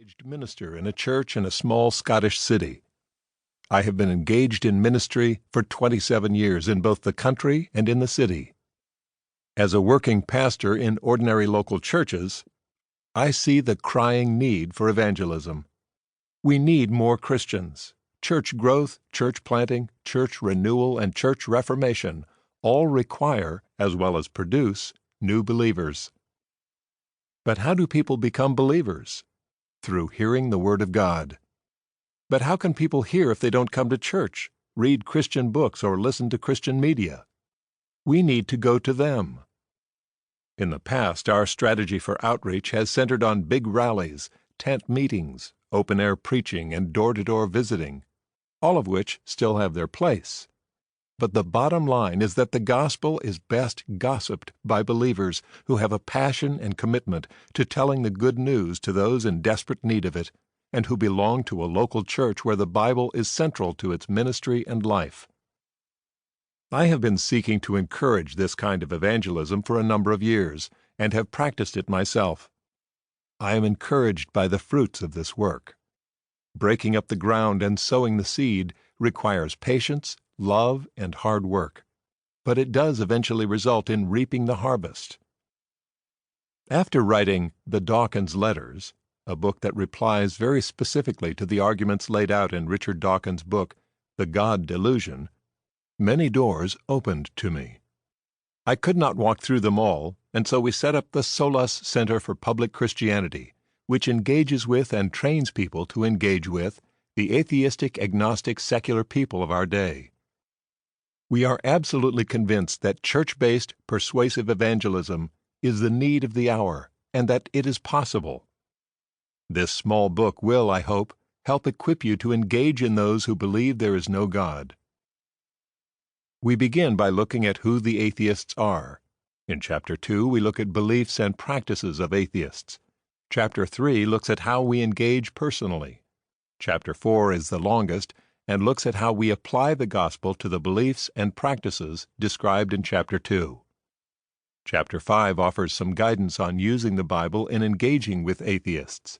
engaged minister in a church in a small Scottish city. I have been engaged in ministry for 27 years in both the country and in the city. As a working pastor in ordinary local churches, I see the crying need for evangelism. We need more Christians. Church growth, church planting, church renewal, and church reformation all require, as well as produce, new believers. But how do people become believers? Through hearing the Word of God. But how can people hear if they don't come to church, read Christian books, or listen to Christian media? We need to go to them. In the past, our strategy for outreach has centered on big rallies, tent meetings, open-air preaching, and door-to-door visiting, all of which still have their place. But the bottom line is that the gospel is best gossiped by believers who have a passion and commitment to telling the good news to those in desperate need of it, and who belong to a local church where the Bible is central to its ministry and life. I have been seeking to encourage this kind of evangelism for a number of years, and have practiced it myself. I am encouraged by the fruits of this work. Breaking up the ground and sowing the seed requires patience, love, and hard work, but it does eventually result in reaping the harvest. After writing The Dawkins Letters, a book that replies very specifically to the arguments laid out in Richard Dawkins' book, The God Delusion, many doors opened to me. I could not walk through them all, and so we set up the Solas Center for Public Christianity, which engages with and trains people to engage with the atheistic, agnostic, secular people of our day. We are absolutely convinced that church-based, persuasive evangelism is the need of the hour, and that it is possible. This small book will, I hope, help equip you to engage in those who believe there is no God. We begin by looking at who the atheists are. In Chapter 2, we look at beliefs and practices of atheists. Chapter 3 looks at how we engage personally. Chapter 4 is the longest and looks at how we apply the gospel to the beliefs and practices described in Chapter 2. Chapter 5 offers some guidance on using the Bible in engaging with atheists.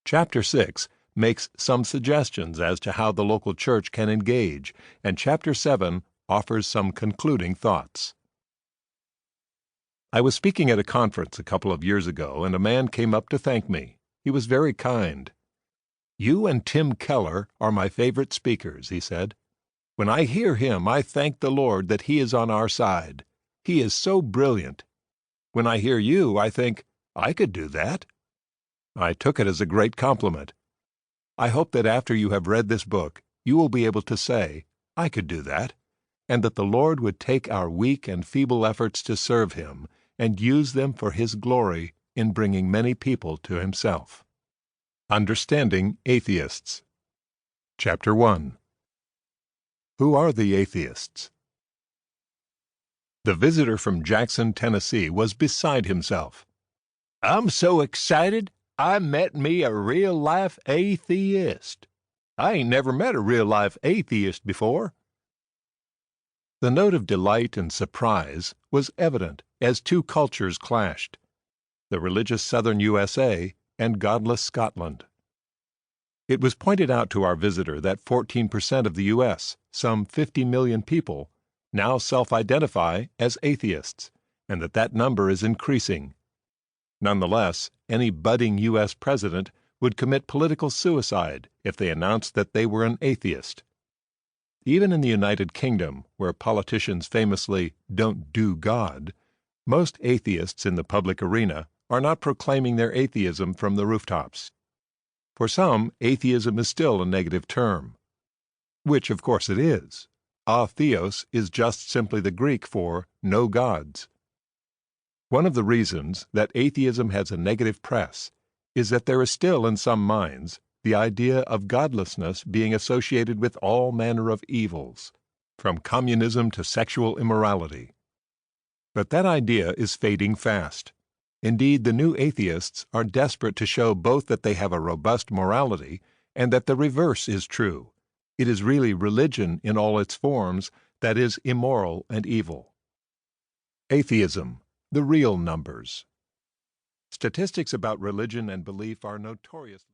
Chapter 6 makes some suggestions as to how the local church can engage, and Chapter 7 offers some concluding thoughts. I was speaking at a conference a couple of years ago, and a man came up to thank me. He was very kind. "You and Tim Keller are my favorite speakers," he said. "When I hear him, I thank the Lord that he is on our side. He is so brilliant. When I hear you, I think, I could do that." I took it as a great compliment. I hope that after you have read this book, you will be able to say, "I could do that," and that the Lord would take our weak and feeble efforts to serve Him and use them for His glory in bringing many people to Himself. Understanding Atheists. Chapter 1. Who are the atheists? The visitor from Jackson, Tennessee, was beside himself. "I'm so excited, I met me a real-life atheist. I ain't never met a real-life atheist before." The note of delight and surprise was evident as two cultures clashed, the religious southern USA and godless Scotland. It was pointed out to our visitor that 14% of the U.S., some 50 million people, now self-identify as atheists, and that number is increasing. Nonetheless, any budding U.S. president would commit political suicide if they announced that they were an atheist. Even in the United Kingdom, where politicians famously don't do God, most atheists in the public arena are not proclaiming their atheism from the rooftops. For some, atheism is still a negative term, which of course it is. Atheos is just simply the Greek for no gods. One of the reasons that atheism has a negative press is that there is still in some minds the idea of godlessness being associated with all manner of evils, from communism to sexual immorality. But that idea is fading fast. Indeed, the new atheists are desperate to show both that they have a robust morality and that the reverse is true. It is really religion in all its forms that is immoral and evil. Atheism, the real numbers. Statistics about religion and belief are notoriously